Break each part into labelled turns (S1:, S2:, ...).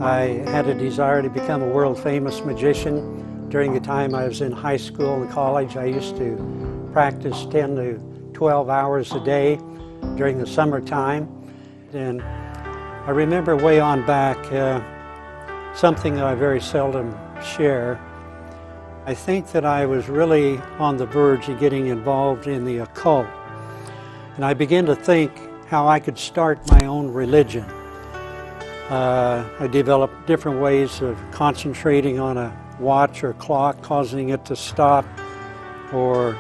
S1: I had a desire to become a world-famous magician. During the time I was in high school and college, I used to practice 10 to 12 hours a day during the summertime. And I remember way on back, something that I very seldom share. I think that I was really on the verge of getting involved in the occult. And I began to think how I could start my own religion. I developed different ways of concentrating on a watch or clock, causing it to stop, or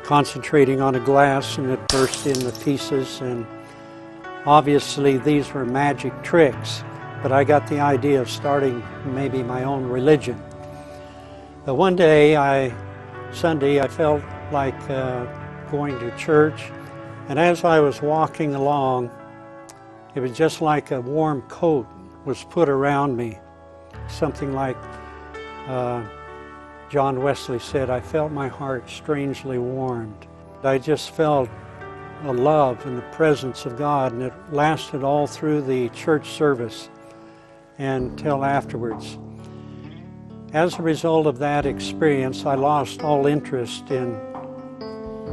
S1: concentrating on a glass and it burst into pieces. And obviously these were magic tricks, but I got the idea of starting maybe my own religion. But one day, Sunday, I felt like going to church, and as I was walking along, it was just like a warm coat was put around me. Something like John Wesley said, I felt my heart strangely warmed. I just felt a love and the presence of God, and it lasted all through the church service and till afterwards. As a result of that experience, I lost all interest in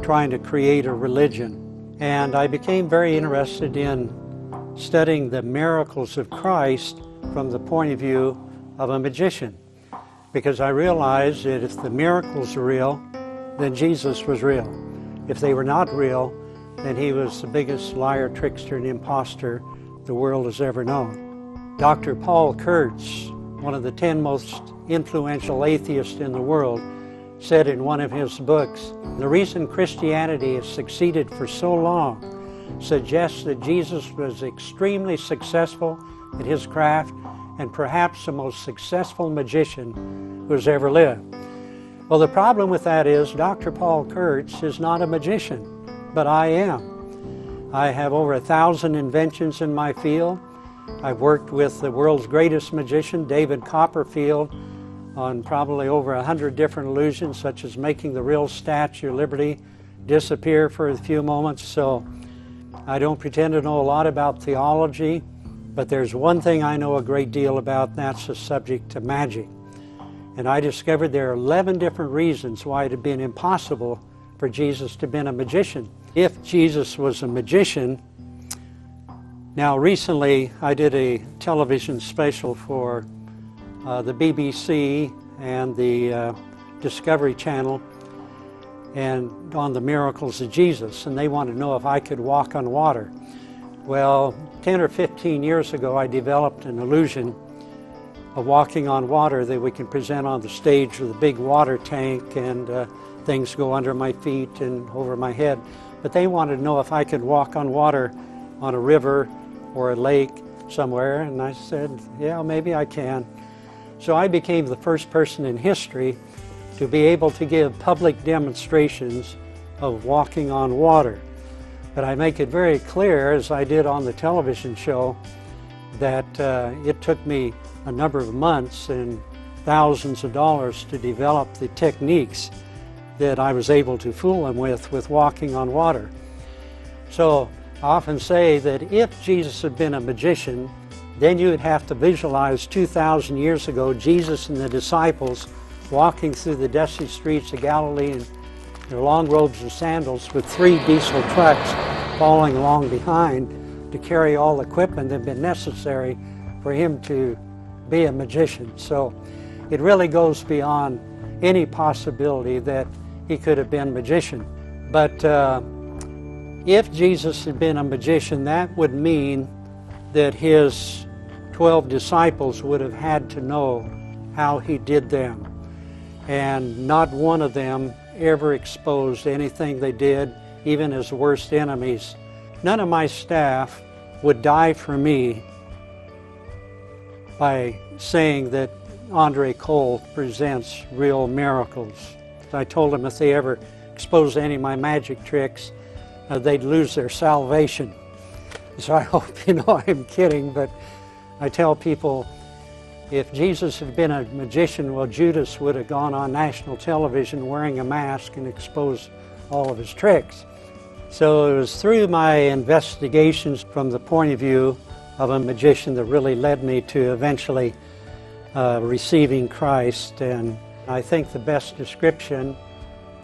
S1: trying to create a religion, and I became very interested in studying the miracles of Christ from the point of view of a magician, because I realized that if the miracles are real, then Jesus was real. If they were not real, then he was the biggest liar, trickster, and imposter the world has ever known. Dr. Paul Kurtz, one of the 10 most influential atheists in the world, said in one of his books, the reason Christianity has succeeded for so long suggests that Jesus was extremely successful at his craft and perhaps the most successful magician who has ever lived. Well, the problem with that is Dr. Paul Kurtz is not a magician, but I am. I have over 1,000 inventions in my field. I've worked with the world's greatest magician, David Copperfield, on probably over 100 different illusions, such as making the real Statue of Liberty disappear for a few moments. So I don't pretend to know a lot about theology, but there's one thing I know a great deal about, and that's the subject of magic. And I discovered there are 11 different reasons why it had been impossible for Jesus to have been a magician. If Jesus was a magician, now recently I did a television special for the BBC and the Discovery Channel and on the miracles of Jesus, and they wanted to know if I could walk on water. Well, 10 or 15 years ago I developed an illusion of walking on water that we can present on the stage with a big water tank, and things go under my feet and over my head. But they wanted to know if I could walk on water on a river or a lake somewhere, and I said, yeah, maybe I can. So I became the first person in history to be able to give public demonstrations of walking on water. But I make it very clear, as I did on the television show, that it took me a number of months and thousands of dollars to develop the techniques that I was able to fool them with walking on water. So I often say that if Jesus had been a magician, then you would have to visualize 2,000 years ago Jesus and the disciples walking through the dusty streets of Galilee in their long robes and sandals with 3 diesel trucks following along behind to carry all the equipment that had been necessary for him to be a magician. So it really goes beyond any possibility that he could have been a magician. But if Jesus had been a magician, that would mean that his 12 disciples would have had to know how he did them. And not one of them ever exposed anything they did, even his worst enemies. None of my staff would die for me by saying that Andre Kole presents real miracles. I told them if they ever exposed any of my magic tricks, they'd lose their salvation. So I hope you know I'm kidding, but I tell people, if Jesus had been a magician, well, Judas would have gone on national television wearing a mask and exposed all of his tricks. So it was through my investigations from the point of view of a magician that really led me to eventually receiving Christ. And I think the best description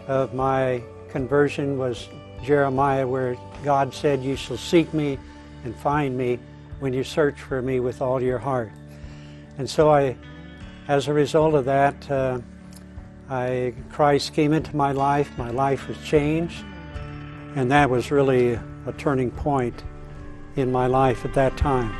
S1: of my conversion was Jeremiah, where God said, "You shall seek me and find me when you search for me with all your heart." And so as a result of that, Christ came into my life was changed, and that was really a turning point in my life at that time.